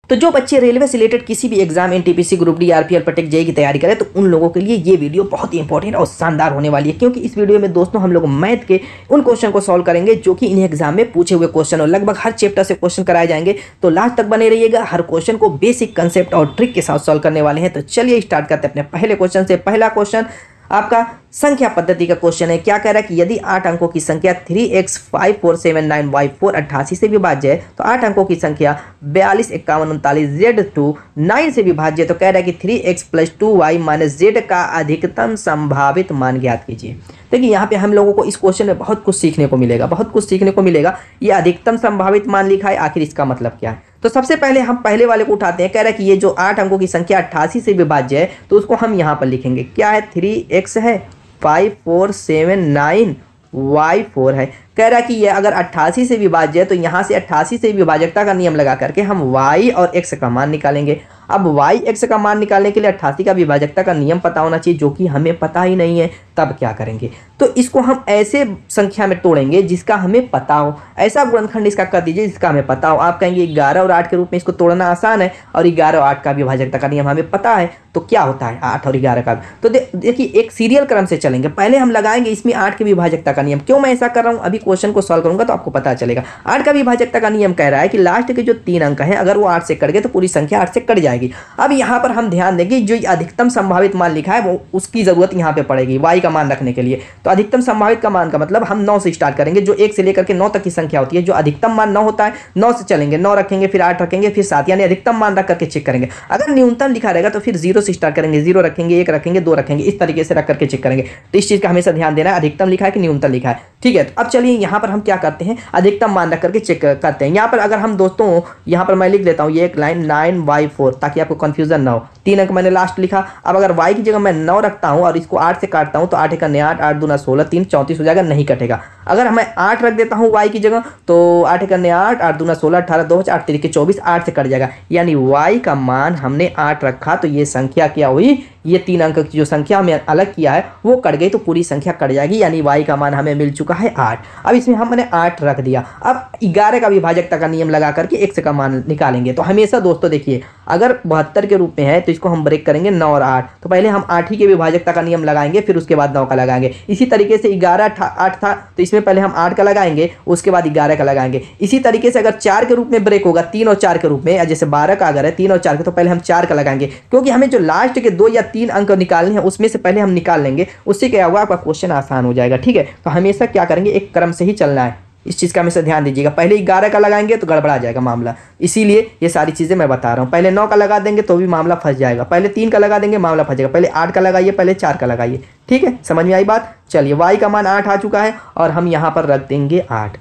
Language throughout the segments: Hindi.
तो जो बच्चे रेलवे से रिलेटेड किसी भी exam NTPC group D RPL पटेक जेई की तैयारी करें तो उन लोगों के लिए ये वीडियो बहुत ही इंपॉर्टेंट और शानदार होने वाली है, क्योंकि इस वीडियो में दोस्तों हम लोग मैथ के उन क्वेश्चन को सॉल्व करेंगे जो कि इन्हें एग्जाम में पूछे हुए क्वेश्चन और लगभग हर चैप्टर से क्वेश्चन कराए जाएंगे। तो लास्ट तक बने रहिएगा, हर क्वेश्चन को बेसिक कंसेप्ट और ट्रिक के साथ सॉल्व करने वाले हैं। तो चलिए स्टार्ट करते हैं अपने पहले क्वेश्चन से। पहला क्वेश्चन आपका संख्या पद्धति का क्वेश्चन है। क्या कह रहा है कि यदि 8 अंकों की संख्या 3x 5479y4 88 से विभाज्य है तो 8 अंकों की संख्या 42 51 39 z2 9 से विभाज्य है, तो कह रहा है कि 3x + 2y - z का अधिकतम संभावित मान ज्ञात कीजिए। देखिए यहाँ पे हम लोगों को इस क्वेश्चन में बहुत कुछ सीखने को मिलेगा, बहुत कुछ सीखने को मिलेगा। ये अधिकतम संभावित मान लिखा है, आखिर इसका मतलब क्या है। तो सबसे पहले हम पहले वाले को उठाते हैं। कह रहा है कि ये जो 8 अंकों की संख्या 88 से विभाज्य है तो उसको हम यहाँ पर लिखेंगे। क्या है, 3x है, 5479y4 है। कह रहा है कि ये अगर 88 से विभाज्य है तो यहाँ से 88 से विभाजकता का नियम लगा करके हम y और x का मान निकालेंगे। अब y x का मान निकालने के लिए 88 का विभाजकता का नियम पता होना चाहिए, जो कि हमें पता ही नहीं है। तब क्या करेंगे, तो इसको हम ऐसे संख्या में तोड़ेंगे जिसका हमें पता हो। ऐसा गुणनखंड इसका कर दीजिए जिसका हमें पता हो। आप कहेंगे 11 और 8 के रूप में इसको तोड़ना आसान है और 11 और 8 का विभाजकता का नियम हमें पता है। तो क्या होता है 8 और 11 का। तो देखिए एक सीरियल क्रम से चलेंगे। पहले हम लगाएंगे इसमें 8 के विभाजकता का नियम। क्यों मैं ऐसा कर रहा हूँ, अभी क्वेश्चन को सॉल्व करूंगा तो आपको पता चलेगा। 8 का विभाजकता का नियम कह रहा है कि लास्ट के जो 3 अंक हैं अगर वो 8 से कट गए तो पूरी संख्या 8 से कट जाएगी। अब यहाँ पर हम ध्यान देंगे जो अधिकतम संभावित मान लिखा है वो उसकी जरूरत यहाँ पे पड़ेगी y का मान रखने के लिए। तो अधिकतम संभावित का मान का मतलब हम 9 से स्टार्ट करेंगे। जो 1 से लेकर के 9 तक की संख्या होती है, जो अधिकतम मान 9 होता है, 9 से चलेंगे, 9 रखेंगे, फिर 8 रखेंगे, फिर 7, यानी अधिकतम मान रख करके चेक करेंगे। अगर न्यूनतम लिखा रहेगा तो फिर 0 से स्टार्ट करेंगे, 0 रखेंगे, 1 रखेंगे, 2 रखेंगे, इस तरीके से रख करके चेक करेंगे। तो इस चीज का हमेशा ध्यान देना है, अधिकतम लिखा है कि न्यूनतम लिखा है। ठीक है, तो अब चलिए यहाँ पर हम क्या करते हैं, अधिकतम मान रख करके चेक करते हैं। यहाँ पर अगर हम दोस्तों यहाँ पर मैं लिख देता हूँ ये एक लाइन 9y4 ताकि आपको कंफ्यूजन ना हो। 3 अंक मैंने लास्ट लिखा। अब अगर y की जगह मैं 9 रखता हूँ और इसको 8 से काटता हूँ तो 8 का 8, 8 दूना 16, 3 34 हो जाएगा, नहीं कटेगा। अगर मैं 8 रख देता हूँ y की जगह तो 8 का 8, 8 दूना 16, 18, 2 8 3 24, 8 से कट जाएगा। यानी y का मान हमने 8 रखा तो ये संख्या क्या हुई, ये 3 अंक की जो संख्या हमें अलग किया है वो कट गई तो पूरी संख्या कट जाएगी। यानी y का मान हमें मिल चुका है 8। अब इसमें हमने 8 रख दिया। अब 11 का विभाजकता का नियम लगा करके x का मान निकालेंगे। तो हमेशा दोस्तों देखिए अगर 72 के रूप में है तो इसको हम ब्रेक करेंगे 9 और 8। तो पहले हम 8 ही के विभाजकता का नियम लगाएंगे, फिर उसके बाद 9 का लगाएंगे। इसी तरीके से 11 8 था तो इसमें पहले हम 8 का लगाएंगे, उसके बाद 11 का लगाएंगे। इसी तरीके से अगर 4 के रूप में ब्रेक होगा, 3 और 4 के रूप में, जैसे 12 का अगर है 3 और 4 के, तो पहले हम 4 का लगाएंगे, क्योंकि हमें जो लास्ट के 2 या 3 अंक निकालने हैं उसमें से पहले हम निकाल लेंगे। उससे क्या होगा, आपका क्वेश्चन आसान हो जाएगा। ठीक है, तो हमेशा क्या करेंगे, एक क्रम से ही चलना है। इस चीज़ का हमेशा ध्यान दीजिएगा। पहले 11 का लगाएंगे तो गड़बड़ा जाएगा मामला, इसीलिए ये सारी चीज़ें मैं बता रहा हूँ। पहले 9 का लगा देंगे तो भी मामला फंस जाएगा, पहले 3 का लगा देंगे मामला फंस जाएगा, पहले 8 का लगाइए, पहले 4 का लगाइए। ठीक है, समझ में आई बात। चलिए y का मान 8 आ चुका है और हम यहाँ पर रख देंगे 8।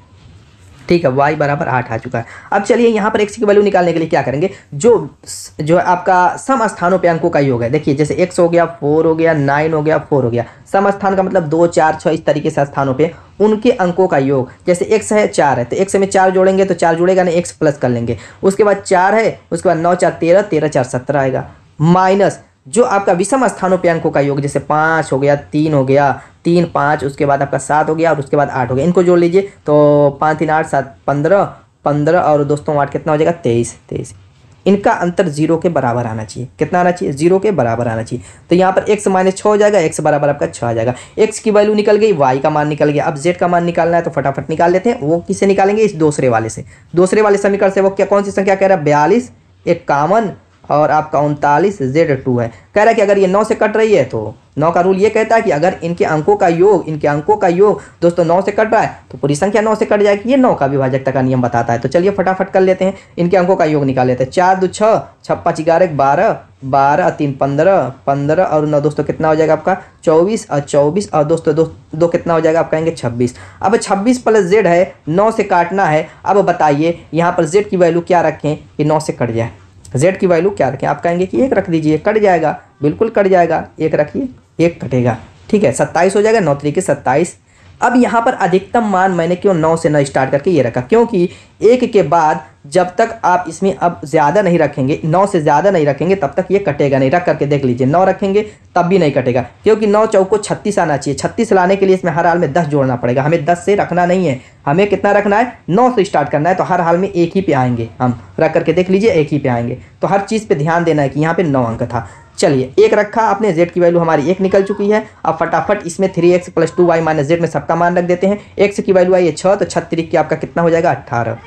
ठीक है, y बराबर 8 आ चुका है। अब चलिए यहाँ पर x की वैल्यू निकालने के लिए क्या करेंगे, जो आपका सम स्थानों पे अंकों का योग है। देखिए जैसे x हो गया, 4 हो गया, 9 हो गया, 4 हो गया। सम स्थान का मतलब 2 4 6 इस तरीके से स्थानों पे उनके अंकों का योग। जैसे x है 4 है तो x में 4 जोड़ेंगे तो 4 जुड़ेगा नहीं, x प्लस कर लेंगे। उसके बाद 4 है, उसके बाद 9 4 13, 13 4 17 आएगा, माइनस जो आपका विषम स्थानों पे अंकों का योग, जैसे 5 हो गया, 3 हो गया, 3 5, उसके बाद आपका 7 हो गया और उसके बाद 8 हो गया। इनको जोड़ लीजिए तो 5 3 8 7 15, 15 और दोस्तों 8 कितना हो जाएगा, 23 23। इनका अंतर 0 के बराबर आना चाहिए। कितना आना चाहिए, 0 के बराबर आना चाहिए। तो यहाँ पर x - 6 हो जाएगा, x बराबर आपका 6 आ जाएगा। x की वैल्यू निकल गई, y का मान निकल गया। अब z का मान निकालना है तो फटाफट निकाल लेते हैं। वो किससे निकालेंगे, इस दूसरे वाले से। दूसरे वाले समीकरण से वो क्या, कौन सी संख्या कह रहा है, 42 51 और आपका 39 z2 है। कह रहा है कि अगर ये 9 से कट रही है तो 9 का रूल ये कहता है कि अगर इनके अंकों का योग दोस्तों 9 से कट रहा है तो पूरी संख्या 9 से कट जाएगी। ये 9 का विभाजकता का नियम बताता है। तो चलिए फटाफट कर लेते हैं, इनके अंकों का योग निकाल लेते हैं। 4 2 6, 6 5 11, 12, 12 3 15, 15 और 9 दोस्तों कितना हो जाएगा आपका 24 और 24 और दोस्तों दो कितना हो जाएगा, आप कहेंगे 26। अब 26 प्लस z है, 9 से काटना है। अब बताइए यहाँ पर z की वैल्यू क्या रखें कि 9 से कट जाए। z की वैल्यू क्या रखें, आप कहेंगे कि 1 रख दीजिए, कट जाएगा, बिल्कुल कट जाएगा। 1 रखिए, 1 कटेगा। ठीक है, 27 हो जाएगा, 9 3 के 27। अब यहाँ पर अधिकतम मान मैंने क्यों 9 से 9 स्टार्ट करके ये रखा, क्योंकि 1 के बाद जब तक आप इसमें अब ज़्यादा नहीं रखेंगे, 9 से ज़्यादा नहीं रखेंगे, तब तक ये कटेगा नहीं। रख करके देख लीजिए, 9 रखेंगे तब भी नहीं कटेगा, क्योंकि 9 चौको 36 आना चाहिए। 36 लाने के लिए इसमें हर हाल में 10 जोड़ना पड़ेगा। हमें 10 से रखना नहीं है, हमें कितना रखना है, 9 से स्टार्ट करना है। तो हर हाल में एक ही पे आएंगे हम। रख करके देख लीजिए, एक ही पे आएंगे। तो हर चीज़ पर ध्यान देना है कि यहाँ पर 9 अंक था। चलिए, 1 रखा आपने, z की वैल्यू हमारी 1 निकल चुकी है। अब फटाफट इसमें 3x + 2y - z में सबका मान रख देते हैं। x की वैल्यू आई है 6, तो 6 की आपका कितना हो जाएगा 18,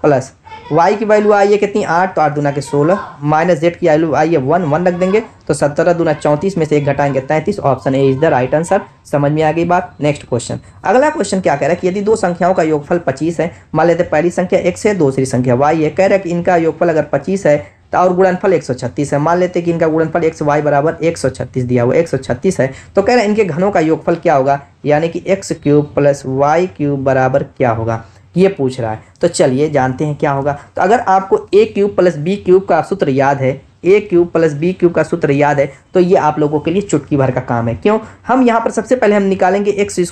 प्लस y की वैल्यू आई है कितनी 8, तो 8 दूना के 16, माइनस z की वैल्यू आई है 1 रख देंगे, तो 17 दूना 34 में से 1 घटाएंगे 33। Option A is the right answer. समझ में आ गई बात। नेक्स्ट क्वेश्चन, अगला क्वेश्चन क्या कह रहा है कि यदि दो संख्याओं का योगफल 25 है, मान लेते पहली संख्या x है, दूसरी संख्या y है। कह रहा है कि इनका योगफल अगर 25 है तो और गुणनफल 136 है। मान लेते हैं कि इनका गुणनफल x y बराबर 136 दिया हुआ, 136 है। तो कह रहे हैं इनके घनों का योगफल क्या होगा, यानी कि x³ + y³ बराबर क्या होगा, ये पूछ रहा है। तो चलिए जानते हैं क्या होगा। तो अगर आपको a³ + b³ का सूत्र याद है, a³ + b³ का सूत्र याद है, तो ये आप लोगों के लिए चुटकी भर का काम है। क्यों, हम यहाँ पर सबसे पहले हम निकालेंगे x² +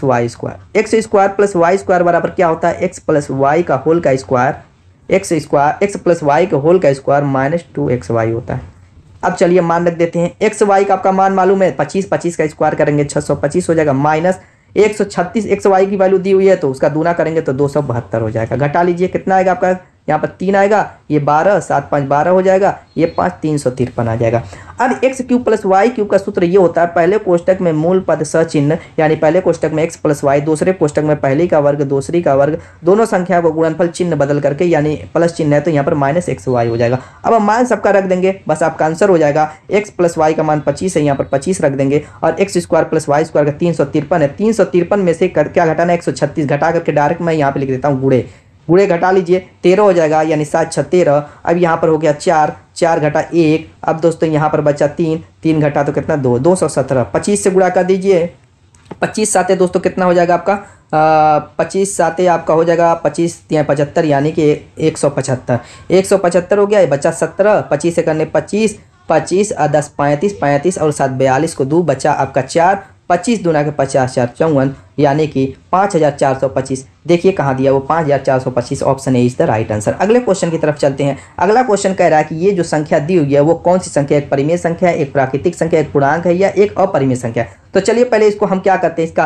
y²। x² + y² बराबर क्या होता है, x + y का होल का स्क्वायर, x + y का होल का स्क्वायर माइनस 2xy होता है। अब चलिए मान रख देते हैं, x y का आपका मान मालूम है 25, 25 का स्क्वायर करेंगे 625 हो जाएगा, माइनस 136 xy की वैल्यू दी हुई है, तो उसका दूना करेंगे तो 272 हो जाएगा। घटा लीजिए, कितना आएगा आपका, यहाँ पर 3 आएगा, ये 12, 7 5 12 हो जाएगा, ये 5 353 आ जाएगा। अब x³ + y³ का सूत्र ये होता है, पहले कोष्टक में मूल पद सचिन्ह, यानी पहले कोष्टक में x + y, दूसरे कोष्टक में पहली का वर्ग दूसरी का वर्ग, दोनों संख्या को गुणनफल चिन्ह बदल करके, यानी प्लस चिन्ह है तो यहाँ पर -xy हो जाएगा। अब हम मान सबका रख देंगे, बस आपका आंसर हो जाएगा। x + y का मान 25 है, यहाँ पर 25 रख देंगे, और x² + y² का 353 है। 353 में से क्या घटाना, 136 घटा करके डायरेक्ट मैं यहाँ पे लिख देता हूँ गुणे घटा लीजिए, 13 हो जाएगा, यानी 7 6 13। अब यहाँ पर हो गया 4, 4 घटा 1। अब दोस्तों यहाँ पर बचा 3, 3 घटा तो कितना 2, 217। 25 से गुणा कर दीजिए, 25 साते दोस्तों कितना हो जाएगा आपका, 25 साते आपका हो जाएगा 25 × 75, यानी कि 175। 175 हो गया, ये बचा 17, 25 से करने 25, 25 और 10 35, 35 और 7 42 को 2 बचा आपका 4, 25 दूना के 50 4 54, यानी कि 5425। देखिए कहाँ दिया वो 5425। Option A is the right answer. अगले क्वेश्चन की तरफ चलते हैं। अगला क्वेश्चन कह रहा है कि ये जो संख्या दी हुई है वो कौन सी संख्या, एक परिमेय संख्या है, एक प्राकृतिक संख्या, एक पूर्णांक है, या एक अपरिमेय संख्या है। तो चलिए पहले इसको हम क्या करते हैं, इसका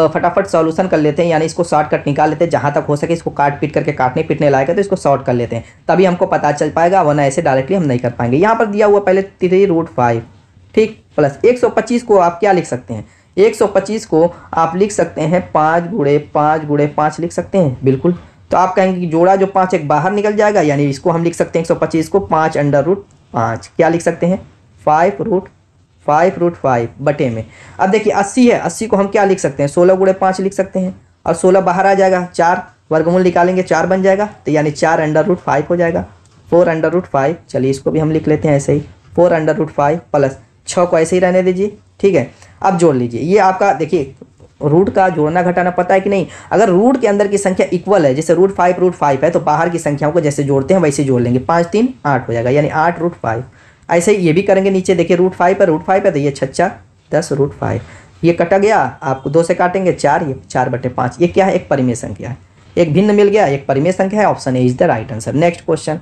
फटाफट सॉल्यूशन कर लेते हैं, यानी इसको शॉर्टकट निकाल लेते हैं। जहाँ तक हो सके इसको काट पीट करके, काटने पीटने लायक है तो इसको शॉर्ट कर लेते हैं, तभी हमको पता चल पाएगा, वरना ऐसे डायरेक्टली हम नहीं कर पाएंगे। यहाँ पर दिया हुआ पहले 3√5, ठीक, प्लस 125 को आप क्या लिख सकते हैं, 125 को आप लिख सकते हैं 5 × 5 × 5 लिख सकते हैं, बिल्कुल। तो आप कहेंगे कि जोड़ा जो 5 एक बाहर निकल जाएगा, यानी इसको हम लिख सकते हैं 125 को 5√5, क्या लिख सकते हैं 5√5 बटे में। अब देखिए 80 है, 80 को हम क्या लिख सकते हैं 16 × 5 लिख सकते हैं, और 16 बाहर आ जाएगा, 4 वर्गमूल निकालेंगे 4 बन जाएगा, तो यानी 4√5 हो जाएगा, 4√5। चलिए इसको भी हम लिख लेते हैं ऐसे ही, 4√5 प्लस 6 को ऐसे ही रहने दीजिए, ठीक है। अब जोड़ लीजिए, ये आपका देखिए रूट का जोड़ना घटाना पता है कि नहीं। अगर रूट के अंदर की संख्या इक्वल है, जैसे √5 है, तो बाहर की संख्याओं को जैसे जोड़ते हैं वैसे जोड़ लेंगे, 5 3 8 हो जाएगा, यानी 8√5। ऐसे ही ये भी करेंगे, नीचे देखिए √5 है तो ये 6 10√5, ये कटा गया, आपको 2 से काटेंगे 4, ये 4/5। ये क्या है, एक परिमेय संख्या है, एक भिन्न मिल गया, एक परिमेय संख्या है। Option A is the right answer. Next question,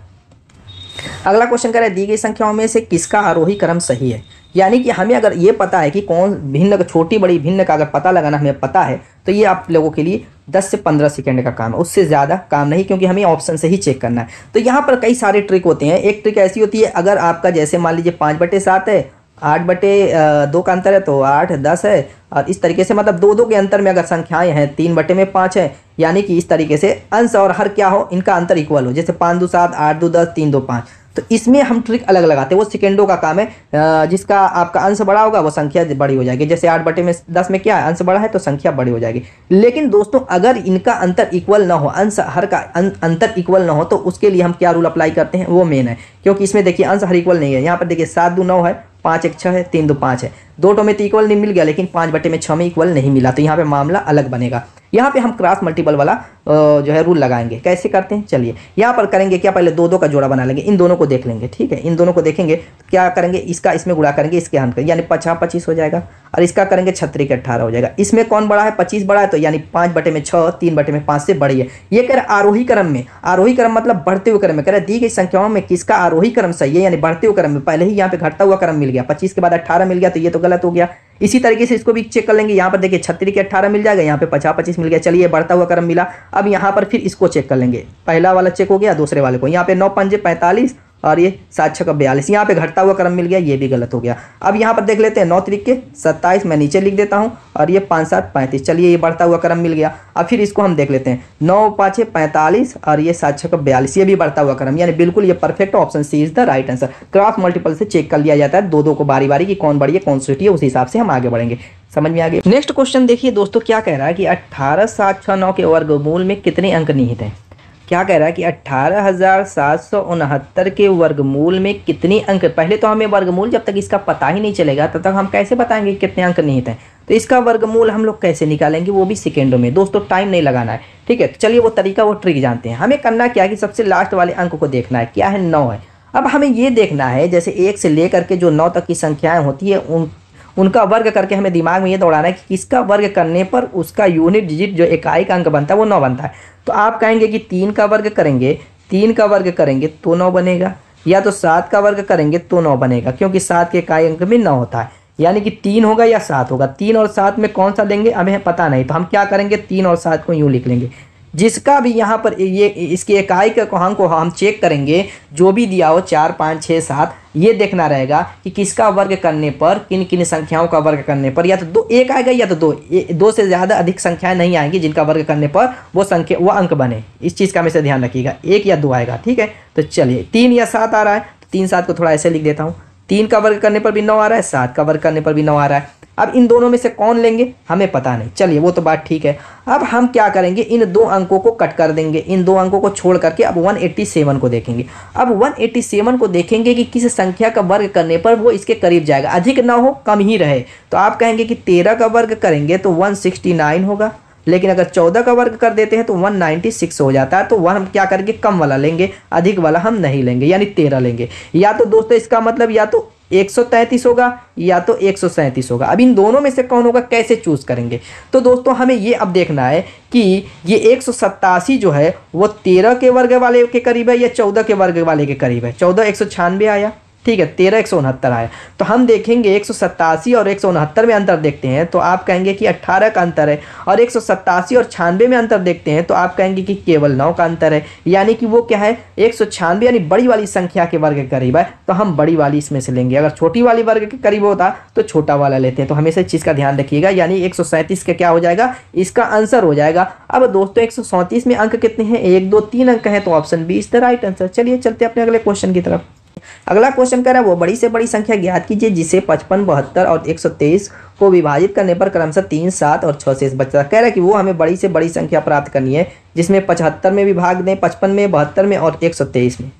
अगला क्वेश्चन कह रहा है दी गई संख्याओं में से किसका आरोही क्रम सही है। यानी कि हमें अगर ये पता है कि कौन भिन्न, छोटी बड़ी भिन्न का अगर पता लगाना हमें पता है, तो ये आप लोगों के लिए 10 से 15 सेकंड का काम है, उससे ज़्यादा काम नहीं, क्योंकि हमें ऑप्शन से ही चेक करना है। तो यहाँ पर कई सारे ट्रिक होते हैं। एक ट्रिक ऐसी होती है, अगर आपका जैसे मान लीजिए 5/7 है, 8/2 का अंतर है तो 8 10 है, और इस तरीके से मतलब 2 के अंतर में अगर संख्याएं हैं 3/5 है, यानी कि इस तरीके से अंश और हर क्या हो, इनका अंतर इक्वल हो, जैसे 5 2 7 8 2 10 3 2 5। तो इसमें हम ट्रिक अलग लगाते हैं, वो सेकेंडों का काम है। जिसका आपका अंश बड़ा होगा वो संख्या बड़ी हो जाएगी, जैसे 8/10 में क्या है, अंश बड़ा है तो संख्या बड़ी हो जाएगी। लेकिन दोस्तों अगर इनका अंतर इक्वल ना हो, अंश हर का अंतर इक्वल ना हो, तो उसके लिए हम क्या रूल अप्लाई करते हैं, वो मेन है। क्योंकि इसमें देखिए अंश हर इक्वल नहीं है। यहाँ पर देखिए 7 2 9 है, 5 1 6 है, 3 2 5 है, 2 में तो इक्वल नहीं मिल गया, लेकिन 5/6 में इक्वल नहीं मिला, तो यहाँ पे मामला अलग बनेगा। यहाँ पे हम क्रॉस मल्टीपल वाला जो है रूल लगाएंगे। कैसे करते हैं, चलिए यहाँ पर करेंगे क्या, पहले 2 का जोड़ा बना लेंगे, इन दोनों को देख लेंगे, ठीक है। इन दोनों को देखेंगे क्या करेंगे, इसका इसमें गुणा करेंगे, इसके हम करेंगे, यानी 50 25 हो जाएगा। और इसका करेंगे 36 के 18 हो जाएगा। इसमें कौन बड़ा है, 25 बड़ा है, तो यानी 5/6, 3/5 से बड़ी है। ये कह रहा आरोही क्रम में, आरोही क्रम मतलब बढ़ते हुए क्रम में, कह रहा दी गई संख्याओं में किसका आरोही क्रम सही है, यानी बढ़ते हुए क्रम में। पहले ही यहाँ पे घटता हुआ क्रम मिल गया, 25 के बाद 18 मिल गया, तो ये तो गलत हो गया। इसी तरीके से इसको भी चेक कर लेंगे। यहाँ पर देखिए 36 के 18 मिल जाएगा, यहाँ पे 50-25 मिल गया। चलिए बढ़ता हुआ क्रम मिला। अब यहाँ पर फिर इसको चेक कर लेंगे, पहला वाला चेक हो गया, दूसरे वाले को। यहाँ पे 9×5 45 और ये 7×6 42, यहाँ पे घटता हुआ क्रम मिल गया, ये भी गलत हो गया। अब यहाँ पर देख लेते हैं 9×3 27, मैं नीचे लिख देता हूँ, और ये 5×7 35। चलिए ये बढ़ता हुआ क्रम मिल गया। अब फिर इसको हम देख लेते हैं 9×5 45 और ये 7×6 42, ये भी बढ़ता हुआ क्रम, यानी बिल्कुल ये perfect option C is the right answer. Cross multiple से चेक कर लिया जाता है, दो को बारी बारी की कौन बड़ी है कौन छोटी है, उस हिसाब से हम आगे बढ़ेंगे। समझ में आ गया। नेक्स्ट क्वेश्चन देखिए दोस्तों, क्या कह रहा है कि 18 7 6 9 के वर्गमूल में कितने अंक निहित हैं। क्या कह रहा है कि 18,769 के वर्गमूल में कितने अंक। पहले तो हमें वर्गमूल जब तक इसका पता ही नहीं चलेगा तब तक हम कैसे बताएंगे कितने अंक निहित हैं। तो इसका वर्गमूल हम लोग कैसे निकालेंगे, वो भी सेकेंडों में। दोस्तों टाइम नहीं लगाना है, ठीक है। चलिए वो तरीका, वो ट्रिक जानते हैं। हमें करना क्या है कि सबसे लास्ट वाले अंक को देखना है, क्या है 9 है। अब हमें ये देखना है जैसे 1 से लेकर के जो 9 तक की संख्याएँ होती है उनका वर्ग करके हमें दिमाग में ये दौड़ाना है कि किसका वर्ग करने पर उसका यूनिट डिजिट जो इकाई का अंक बनता है वो 9 बनता है। तो आप कहेंगे कि 3 का वर्ग करेंगे, 3 का वर्ग करेंगे तो 9 बनेगा, या तो 7 का वर्ग करेंगे तो 9 बनेगा, क्योंकि 7 के इकाई अंक में 9 होता है। यानी कि 3 होगा या 7 होगा। 3 और 7 में कौन सा लेंगे हमें पता नहीं, तो हम क्या करेंगे 3 और 7 को यूँ लिख लेंगे। जिसका भी यहाँ पर ये इसके इकाई के अंक को हम चेक करेंगे, जो भी दिया हो 4 5 6 7, ये देखना रहेगा कि किसका वर्ग करने पर, किन किन संख्याओं का वर्ग करने पर या तो 2 1 आएगा या तो 2, 2 से ज़्यादा अधिक संख्याएं नहीं आएंगी जिनका वर्ग करने पर वो अंक बने। इस चीज़ का हमेशा ध्यान रखिएगा, 1 या 2 आएगा, ठीक है। तो चलिए 3 या 7 आ रहा है, तो 3 7 को थोड़ा ऐसे लिख देता हूँ। 3 का वर्ग करने पर भी 9 आ रहा है, 7 का वर्ग करने पर भी 9 आ रहा है। अब इन दोनों में से कौन लेंगे हमें पता नहीं, चलिए वो तो बात ठीक है। अब हम क्या करेंगे, इन 2 अंकों को कट कर देंगे, इन 2 अंकों को छोड़ करके अब 187 को देखेंगे। अब 187 को देखेंगे कि किस संख्या का वर्ग करने पर वो इसके करीब जाएगा, अधिक ना हो कम ही रहे। तो आप कहेंगे कि 13 का वर्ग करेंगे तो 169 होगा, लेकिन अगर 14 का वर्ग कर देते हैं तो 196 हो जाता है। तो वह हम क्या करेंगे, कम वाला लेंगे, अधिक वाला हम नहीं लेंगे, यानी 13 लेंगे। या तो दोस्तों इसका मतलब या तो 133 होगा या तो 137 होगा। अब इन दोनों में से कौन होगा, कैसे चूज करेंगे। तो दोस्तों हमें ये अब देखना है कि ये 187 जो है वो 13 के वर्ग वाले के करीब है या 14 के वर्ग वाले के करीब है। 14 196 आया, ठीक है, 13 169 आया। तो हम देखेंगे 187 और 169 में अंतर देखते हैं तो आप कहेंगे कि 18 का अंतर है, और 187 और 96 में अंतर देखते हैं तो आप कहेंगे कि केवल 9 का अंतर है। यानी कि वो क्या है, 196 यानी बड़ी वाली संख्या के वर्ग के करीब है, तो हम बड़ी वाली इसमें से लेंगे। अगर छोटी वाली वर्ग के करीब होता तो छोटा वाला लेते हैं। तो हमेशा इस चीज़ का ध्यान रखिएगा, यानी 137 का क्या हो जाएगा, इसका आंसर हो जाएगा। अब दोस्तों 137 में अंक कितने हैं, 1 2 3 अंक हैं, तो option B is the right answer. चलिए चलते अपने अगले क्वेश्चन की तरफ। अगला क्वेश्चन कह रहा है वो बड़ी से बड़ी संख्या ज्ञात कीजिए जिसे 55 72 और 123 को विभाजित करने पर क्रमशः 3 7 और 6 शेष बचता है। कह रहा है कि वो हमें बड़ी से बड़ी संख्या प्राप्त करनी है जिसमें 75 में भी भाग दें, 55 में, 72 में और 123 में।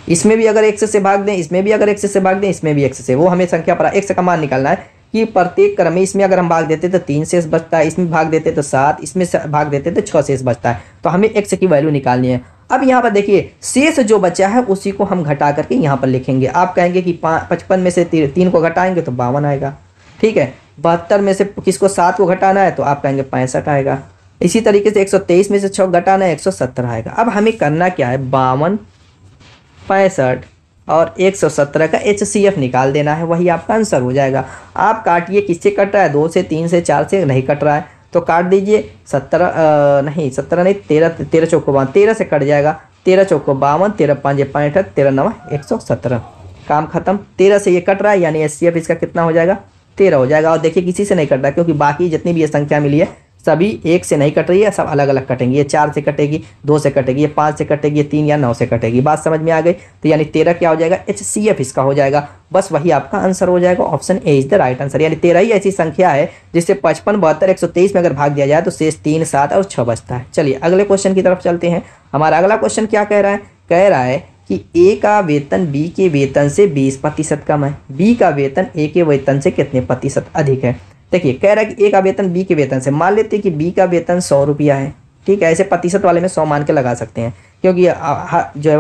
इसमें भी अगर 1 से भाग दें, इसमें भी अगर 1 से भाग दें, इसमें भी 1 से। वो हमें संख्या पर x का मान निकालना है कि प्रत्येक क्रम में इसमें अगर हम भाग देते तो 3 शेष बचता है, इसमें भाग देते तो 7, इसमें भाग देते तो 6 शेष बचता है। तो हमें x की वैल्यू निकालनी है। अब यहाँ पर देखिए शेष जो बचा है उसी को हम घटा करके यहाँ पर लिखेंगे। आप कहेंगे कि 55 में से 3 को घटाएंगे तो 52 आएगा, ठीक है। 72 में से किसको 7 को घटाना है तो आप कहेंगे 65 आएगा। इसी तरीके से 123 में से 6 घटाना है 170 आएगा। अब हमें करना क्या है, 52 65 और 117 का HCF निकाल देना है, वही आपका आंसर हो जाएगा। आप काटिए, किससे कट रहा है, 2 से 3 से 4 से नहीं कट रहा है तो काट दीजिए। 17 नहीं 13 चौक 52, 13 से कट जाएगा, 13 चौक 52, 13 5 65, 13 9 117, काम खत्म। 13 से ये कट रहा है यानी HCF इसका कितना हो जाएगा, 13 हो जाएगा। और देखिए किसी से नहीं कट रहा है क्योंकि बाकी जितनी भी ये संख्या मिली है सभी 1 से नहीं कट रही है, सब अलग अलग कटेंगी। ये 4 से कटेगी, 2 से कटेगी, ये 5 से कटेगी, ये 3 या 9 से कटेगी। बात समझ में आ गई। तो यानी 13 क्या हो जाएगा, HCF इसका हो जाएगा। बस वही आपका आंसर हो जाएगा, option A is the right answer. यानी 13 ही ऐसी संख्या है जिससे 55 72 123 में अगर भाग दिया जाए तो शेष 3 7 और 6 बचता है। चलिए अगले क्वेश्चन की तरफ चलते हैं। हमारा अगला क्वेश्चन क्या कह रहा है, कह रहा है कि ए का वेतन बी के वेतन से 20% कम है, बी का वेतन ए के वेतन से कितने प्रतिशत अधिक है। देखिए कह रहा है कि ए का वेतन बी के वेतन से, मान लेते हैं कि बी का वेतन 100 रुपया है, ठीक है। ऐसे प्रतिशत वाले में 100 मान के लगा सकते हैं क्योंकि जो है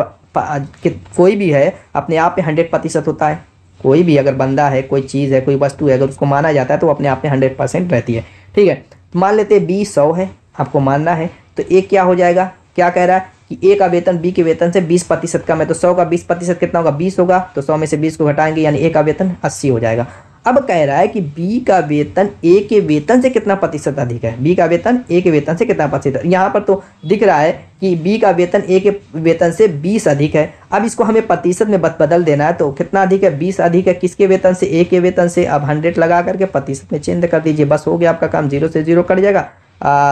कोई भी है अपने आप में 100% होता है, कोई भी अगर बंदा है, कोई चीज़ है, कोई वस्तु है, अगर उसको माना जाता है तो अपने आप में 100% रहती है। ठीक है, तो मान लेते हैं बी 100 है, आपको मानना है, तो ए क्या हो जाएगा, क्या कह रहा है कि ए का वेतन बी के वेतन से 20% कम है, तो 100 का 20% कितना होगा, 20 होगा, तो 100 में से 20 को घटाएंगे यानी ए का वेतन 80 हो जाएगा। अब कह रहा है कि बी का वेतन ए के वेतन से कितना प्रतिशत अधिक है, बी का वेतन ए के वेतन से कितना प्रतिशत, यहाँ पर तो दिख रहा है कि बी का वेतन ए के वेतन से 20 अधिक है। अब इसको हमें प्रतिशत में बदल देना है, तो कितना अधिक है, 20 अधिक है, किसके वेतन से, ए के वेतन से। अब 100 लगा करके प्रतिशत में चेंज कर दीजिए, बस हो गया आपका काम, 0 से 0 कट जाएगा,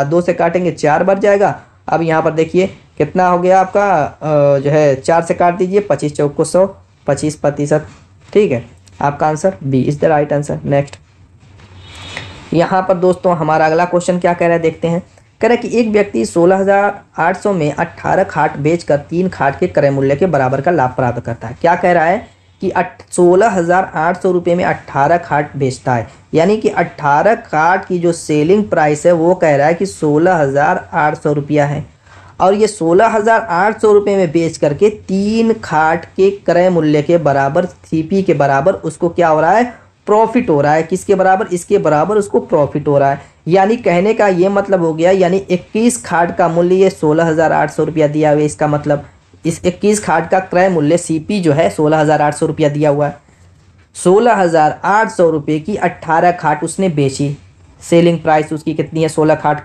2 से काटेंगे 4 बच जाएगा। अब यहाँ पर देखिए कितना हो गया आपका, जो है 4 से काट दीजिए, 25 चौक को 100, 25%। ठीक है, आपका answer B is the right answer. Next, यहाँ पर दोस्तों हमारा अगला क्वेश्चन क्या कह रहा है, देखते हैं। कह रहा है कि एक व्यक्ति 16,800 में 18 खाट बेचकर 3 खाट के क्रय मूल्य के बराबर का लाभ प्राप्त करता है। क्या कह रहा है कि 16,800 रुपये में 18 खाट बेचता है, यानी कि 18 खाट की जो सेलिंग प्राइस है वो कह रहा है कि 16,800 रुपया है, और ये 16,800 रुपये में बेच करके 3 खाट के क्रय मूल्य के बराबर, सीपी के बराबर उसको क्या हो रहा है, प्रॉफिट हो रहा है। किसके बराबर, इसके बराबर उसको प्रॉफिट हो रहा है। यानी कहने का ये मतलब हो गया, यानी 21 खाट का मूल्य ये 16,800 रुपया दिया हुआ है, इसका मतलब इस 21 खाट का क्रय मूल्य सीपी जो है 16,800 रुपया दिया हुआ है। 16,800 रुपये की 18 खाट उसने बेची, सेलिंग प्राइस उसकी कितनी है, 18 खाट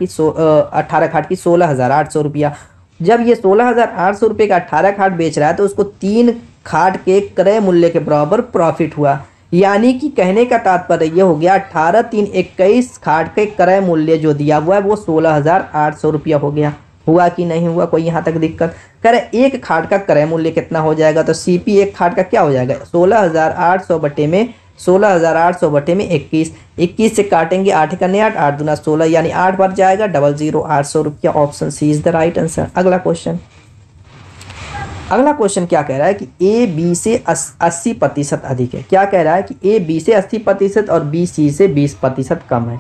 की 16,800 रुपया। जब ये 16,800 रुपये का 18 खाट बेच रहा है तो उसको 3 खाट के क्रय मूल्य के बराबर प्रॉफिट हुआ। यानी कि कहने का तात्पर्य ये हो गया 18 3 21 खाट के क्रय मूल्य जो दिया हुआ है वो 16,800 रुपया हो गया। हुआ कि नहीं हुआ, कोई यहाँ तक दिक्कत। कह रहे एक खाट का क्रय मूल्य कितना हो जाएगा, तो सीपी एक खाट का क्या हो जाएगा, 16,800 बटे में 16,800 बटे में 21 से काटेंगे 8 का 8, 8 दूना 16 यानी 8 बच जाएगा, 00,800 रुपया। Option C is the right answer. अगला क्वेश्चन क्या कह रहा है कि ए बी से 80% अधिक है। क्या कह रहा है कि ए बी से 80% और बी सी से 20% कम है।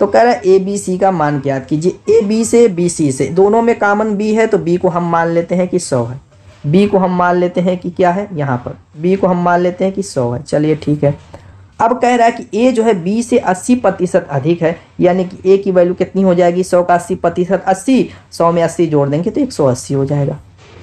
तो कह रहा है ए बी सी का मान ज्ञात कीजिए। ए बी से बी सी से, दोनों में कॉमन बी है तो बी को हम मान लेते हैं कि 100 है, बी को हम मान लेते हैं कि क्या है, यहाँ पर बी को हम मान लेते हैं कि 100 है। चलिए ठीक है। अब कह रहा है कि ए जो है बी से 80% अधिक है, यानी कि ए की वैल्यू कितनी हो जाएगी, 100 का 80%, 80, 100 में 80 जोड़ देंगे तो 180 हो जाएगा।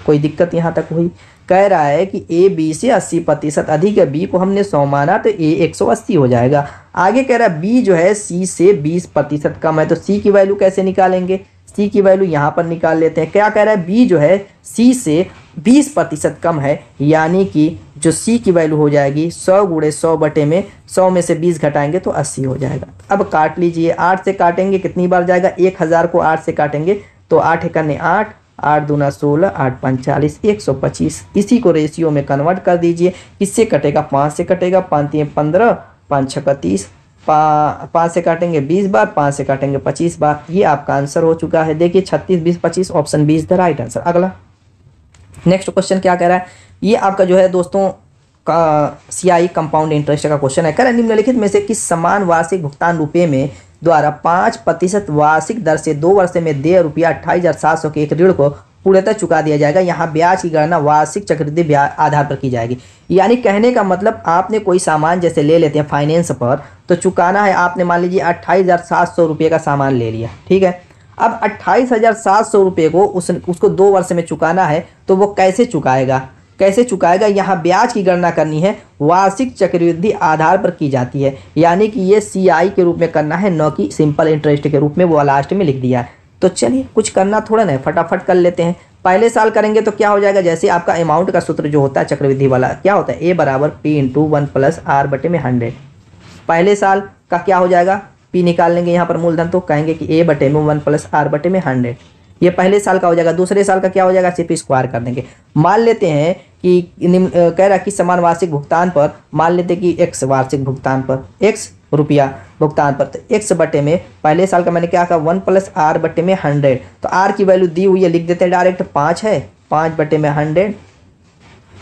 कोई दिक्कत यहाँ तक हुई। कह रहा है कि ए बी से 80% अधिक है, बी को हमने 100 माना तो ए 180 हो जाएगा। आगे कह रहा है बी जो है सी से 20% कम है, तो सी की वैल्यू कैसे निकालेंगे, सी की वैल्यू यहाँ पर निकाल लेते हैं। क्या कह रहा है, बी जो है सी से 20% कम है, यानी कि जो सी की वैल्यू हो जाएगी 100 गुणे 100 बटे में 100 में से 20 घटाएंगे तो 80 हो जाएगा। अब काट लीजिए, 8 से काटेंगे कितनी बार जाएगा, 1000 को 8 से काटेंगे तो 8 एकने 8, 8 दूना 16, 8 5 40, 125। इसी को रेशियो में कन्वर्ट कर दीजिए। किससे कटेगा, 5 से कटेगा, 5 3 15, 5 6 30, 5 से काटेंगे 20 बार, 5 से काटेंगे 25 बार। ये आपका आंसर हो चुका है। देखिए 36 20 25, option B is the right answer. अगला नेक्स्ट क्वेश्चन क्या कह रहा है, ये आपका जो है दोस्तों का सीआई कंपाउंड इंटरेस्ट का क्वेश्चन है। कह रहा है निम्नलिखित में से किस समान वार्षिक भुगतान रुपये में द्वारा 5% वार्षिक दर से 2 वर्ष में देय रुपया 28,700 के एक ऋण को पूर्णतः चुका दिया जाएगा। यहाँ ब्याज की गणना वार्षिक चक्रवृद्धि ब्याज आधार पर की जाएगी। यानी कहने का मतलब आपने कोई सामान जैसे ले लेते हैं फाइनेंस पर, तो चुकाना है आपने, मान लीजिए 28,700 रुपये का सामान ले लिया, ठीक है। अब 28,700 रुपये को उसको 2 वर्ष में चुकाना है, तो वो कैसे चुकाएगा, यहाँ ब्याज की गणना करनी है, वार्षिक चक्रवृद्धि आधार पर की जाती है। यानी कि ये सीआई के रूप में करना है, न कि सिंपल इंटरेस्ट के रूप में, वो लास्ट में लिख दिया है। तो चलिए कुछ करना थोड़ा ना, फटाफट कर लेते हैं। पहले साल करेंगे तो क्या हो जाएगा, जैसे आपका अमाउंट का सूत्र जो होता है चक्रवृद्धि वाला क्या होता है, ए बराबर पी इंटू 1 प्लस आर बटे में 100। पहले साल का क्या हो जाएगा, पी निकाल लेंगे यहाँ पर मूलधन, तो कहेंगे कि ए बटे में 1 प्लस आर बटे में 100, ये पहले साल का हो जाएगा। दूसरे साल का क्या हो जाएगा, सिर्फ स्क्वायर कर देंगे। मान लेते हैं कि कह रहा है कि समान वार्षिक भुगतान पर, मान लेते हैं कि एक्स वार्षिक भुगतान पर, एक्स रुपया भुगतान पर, तो एक्स बटे में पहले साल का मैंने क्या कहा 1 प्लस आर बटे में 100, तो आर की वैल्यू दी हुई है, लिख देते हैं डायरेक्ट, 5 है, 5 बटे में 100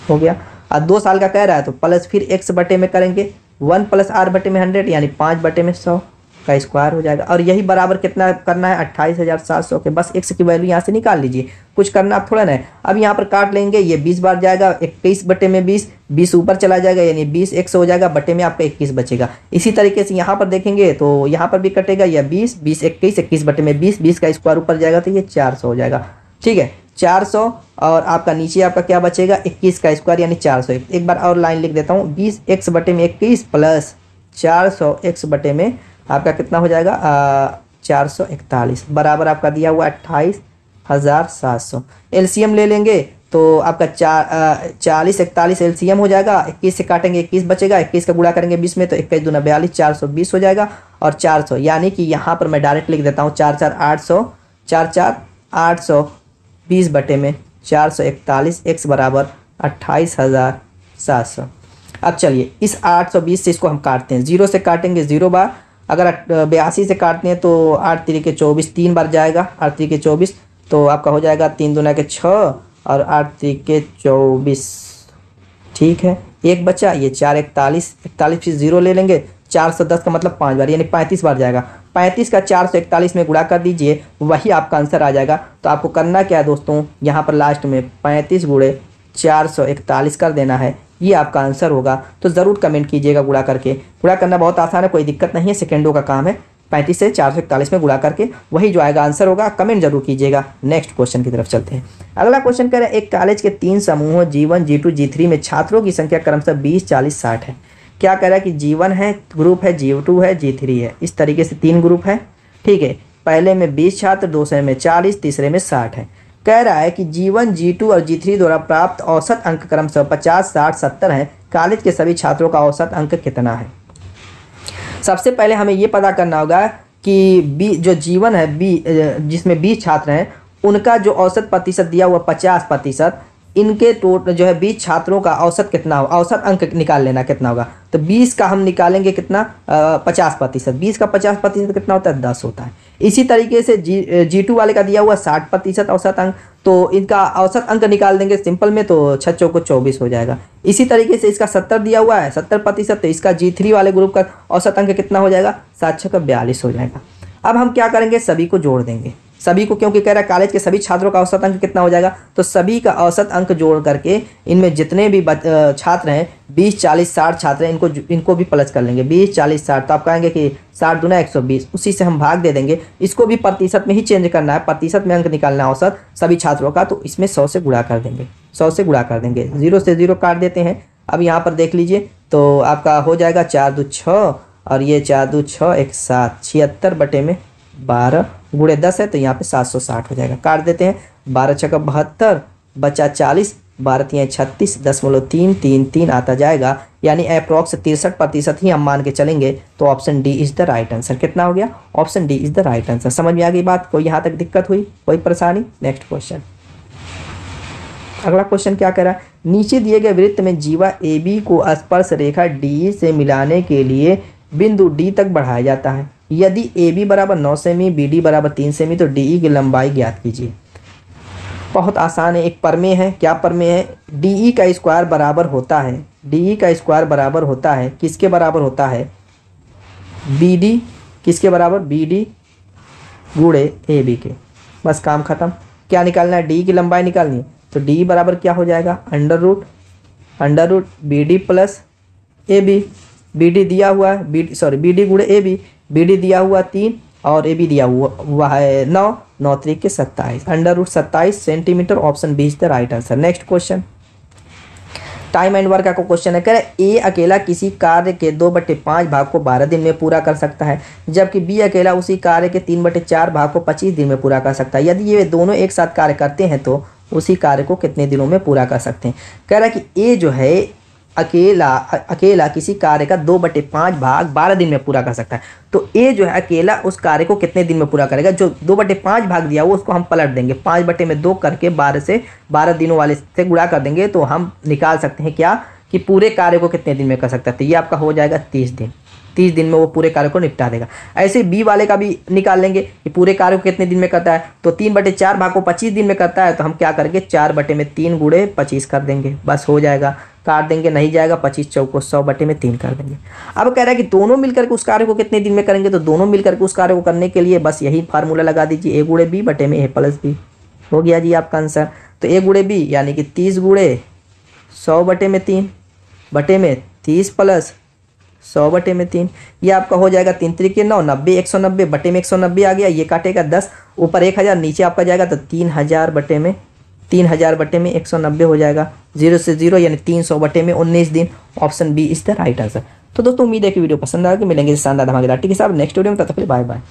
हो गया। और 2 साल का कह रहा है तो प्लस फिर एक्स बटे में करेंगे 1 प्लस आर बटे में 100 यानी 5 बटे में 100 का स्क्वायर हो जाएगा। और यही बराबर कितना करना है, 28,700 के। बस एक्स की वैल्यू यहाँ से निकाल लीजिए, कुछ करना आप थोड़ा ना है। अब यहाँ पर काट लेंगे, ये 20 बार जाएगा, 21 बटे में 20, 20 ऊपर चला जाएगा, यानी 20 x हो जाएगा, बटे में आपका 21 बचेगा। इसी तरीके से यहाँ पर देखेंगे तो यहाँ पर भी कटेगा, या 20 20 21 21 बटे में 20 20 का स्क्वायर ऊपर जाएगा तो ये 400 हो जाएगा। ठीक है, 400, और आपका नीचे आपका क्या बचेगा, 21 का स्क्वायर यानी 400। एक बार और लाइन लिख देता हूँ, 20x बटे में 21 प्लस 400x बटे में आपका कितना हो जाएगा 441 बराबर आपका दिया हुआ 28,700। एलसीएम ले लेंगे तो आपका 40 41 एलसीएम हो जाएगा। 21 से काटेंगे 21 बचेगा, 21 का गुणा करेंगे 20 में तो 21 दूना 42 420 हो जाएगा। और 400 यानी कि यहाँ पर मैं डायरेक्ट लिख देता हूँ 820 बटे में 441 x बराबर 28,700। अब चलिए इस 820 से इसको हम काटते हैं, 0 से काटेंगे 0 बार, अगर 82 से काटते हैं तो 8 तिरिके 24 3 बार जाएगा, 8 तिरिके 24 तो आपका हो जाएगा 3 दूना के 6 और 8 तिरिके 24। ठीक है, एक बचा, ये 4 41 फिर 0 ले लेंगे, 410 का मतलब 5 बार यानी 35 बार जाएगा। 35 का 441 में गुणा कर दीजिए, वही आपका आंसर आ जाएगा। तो आपको करना क्या है दोस्तों, यहाँ पर लास्ट में 35 गुणे 441 कर देना है, ये आपका आंसर होगा। तो ज़रूर कमेंट कीजिएगा गुणा करके, गुणा करना बहुत आसान है, कोई दिक्कत नहीं है, सेकेंडों का काम है। 35 से 441 में गुणा करके वही जो आएगा आंसर होगा, कमेंट जरूर कीजिएगा। नेक्स्ट क्वेश्चन की तरफ चलते हैं। अगला क्वेश्चन कह रहा है एक कॉलेज के 3 समूहों G1 G2 G3 में छात्रों की संख्या क्रमशः 20 40 60 है। क्या कह रहा है कि G1 है ग्रुप है, G2 है, G3 है, इस तरीके से 3 ग्रुप है। ठीक है, पहले में 20 छात्र, दूसरे में 40, तीसरे में 60 है। कह रहा है कि G1 G2 और G3 द्वारा प्राप्त औसत अंक क्रमशः 50 60 70 है। कॉलेज के सभी छात्रों का औसत अंक कितना है। सबसे पहले हमें ये पता करना होगा कि बी जो G1 है, बी जिसमें 20 छात्र हैं, उनका जो औसत प्रतिशत दिया हुआ 50%, इनके टोटल जो है 20 छात्रों का औसत कितना होगा, औसत अंक निकाल लेना कितना होगा। तो 20 का हम निकालेंगे कितना 50%, 20 का 50% कितना होता है 10 होता है। इसी तरीके से G2 वाले का दिया हुआ 60% औसत अंक, तो इनका औसत अंक निकाल देंगे सिंपल में, तो 6 चौको 24 हो जाएगा। इसी तरीके से इसका 70 दिया हुआ है 70%, तो इसका G3 वाले ग्रुप का औसत अंक कितना हो जाएगा 7 6 का 42 हो जाएगा। अब हम क्या करेंगे, सभी को जोड़ देंगे, सभी को, क्योंकि कह रहा है कॉलेज के सभी छात्रों का औसत अंक कितना हो जाएगा, तो सभी का औसत अंक जोड़ करके इनमें जितने भी छात्र हैं 20 40 60 छात्र हैं, इनको भी प्लस कर लेंगे 20 40 60, तो आप कहेंगे कि 60 दूना 120, उसी से हम भाग दे देंगे। इसको भी प्रतिशत में ही चेंज करना है, प्रतिशत में अंक निकालना है औसत सभी छात्रों का, तो इसमें 100 से गुणा कर देंगे, 100 से गुणा कर देंगे, 0 से 0 काट देते हैं। अब यहाँ पर देख लीजिए तो आपका हो जाएगा 4 2 6 और ये 4 2 6 1 7, 76 बटे में 12 गुणे 10 है, तो यहाँ पे 760 हो जाएगा। काट देते हैं, 12 6 का 72 बचा 40, 12 3 36 10.333 आता जाएगा, यानी अप्रॉक्स 63% ही हम मान के चलेंगे। तो option D is the right answer. कितना हो गया, option D is the right answer. समझ में आ गई बात, कोई यहाँ तक दिक्कत हुई, कोई परेशानी। नेक्स्ट क्वेश्चन, अगला क्वेश्चन क्या कह रहा है, नीचे दिए गए वृत्त में जीवा AB को स्पर्श रेखा DE से मिलाने के लिए बिंदु D तक बढ़ाया जाता है। यदि AB बराबर 9 सेमी, BD बराबर 3 सेमी, तो DE की लंबाई ज्ञात कीजिए। बहुत आसान है, एक प्रमेय है। क्या प्रमेय है, DE का स्क्वायर बराबर होता है, DE का स्क्वायर बराबर होता है, किसके बराबर होता है, BD, किसके बराबर, BD गुणे AB के। बस काम खत्म। क्या निकालना है, DE की लंबाई निकालनी है, तो DE बराबर क्या हो जाएगा, under root BD plus AB। BD दिया हुआ है, BD गुणे AB, BD दिया हुआ 3 और AB दिया हुआ है 9, 9 3 के 27, under root 27 centimetre. Option B is the right answer. Next question, time and work का क्वेश्चन है। कह रहे A अकेला किसी कार्य के 2/5 भाग को 12 दिन में पूरा कर सकता है, जबकि B अकेला उसी कार्य के 3/4 भाग को 25 दिन में पूरा कर सकता है। यदि ये दोनों एक साथ कार्य करते हैं तो उसी कार्य को कितने दिनों में पूरा कर सकते हैं। कह रहा है कि A जो है अकेला किसी कार्य का 2/5 भाग 12 दिन में पूरा कर सकता है, तो A जो है अकेला उस कार्य को कितने दिन में पूरा करेगा। जो 2/5 भाग दिया वो उसको हम पलट देंगे, 5/2 करके 12 दिनों वाले से गुणा कर देंगे, तो हम निकाल सकते हैं क्या कि पूरे कार्य को कितने दिन में कर सकता है। तो ये आपका हो जाएगा 30 दिन, 30 दिन में वो पूरे कार्य को निपटा देगा। ऐसे B वाले का भी निकाल लेंगे कि पूरे कार्य को कितने दिन में करता है, तो 3/4 भाग को 25 दिन में करता है, तो हम क्या करेंगे 4/3 गुणे 25 कर देंगे, बस हो जाएगा। काट देंगे, नहीं जाएगा, 25 चौको 100/3 कर देंगे। अब कह रहा है कि दोनों मिलकर के उस कार्य को कितने दिन में करेंगे, तो दोनों मिलकर के उस कार्य को करने के लिए बस यही फार्मूला लगा दीजिए, A गुणे B बटे में A प्लस B। हो गया जी आपका आंसर। तो A गुणे B यानी कि 30 गुणे 100/3 बटे में 30 प्लस 100 बटे में 3, ये आपका हो जाएगा 3 त्रिके 9, 90 190 बटे में 190 आ गया, ये काटेगा 10, ऊपर 1000 नीचे आपका जाएगा तो 3000 बटे में 190 हो जाएगा, 0 से 0 यानी 300 बटे में 19 दिन। Option B is the right answer. तो दोस्तों उम्मीद है कि वीडियो पसंद आएगा, मिलेंगे शानदार धमाकेदार टिप्स के साथ नेक्स्ट वीडियो में, तब तक के लिए बाय बाय।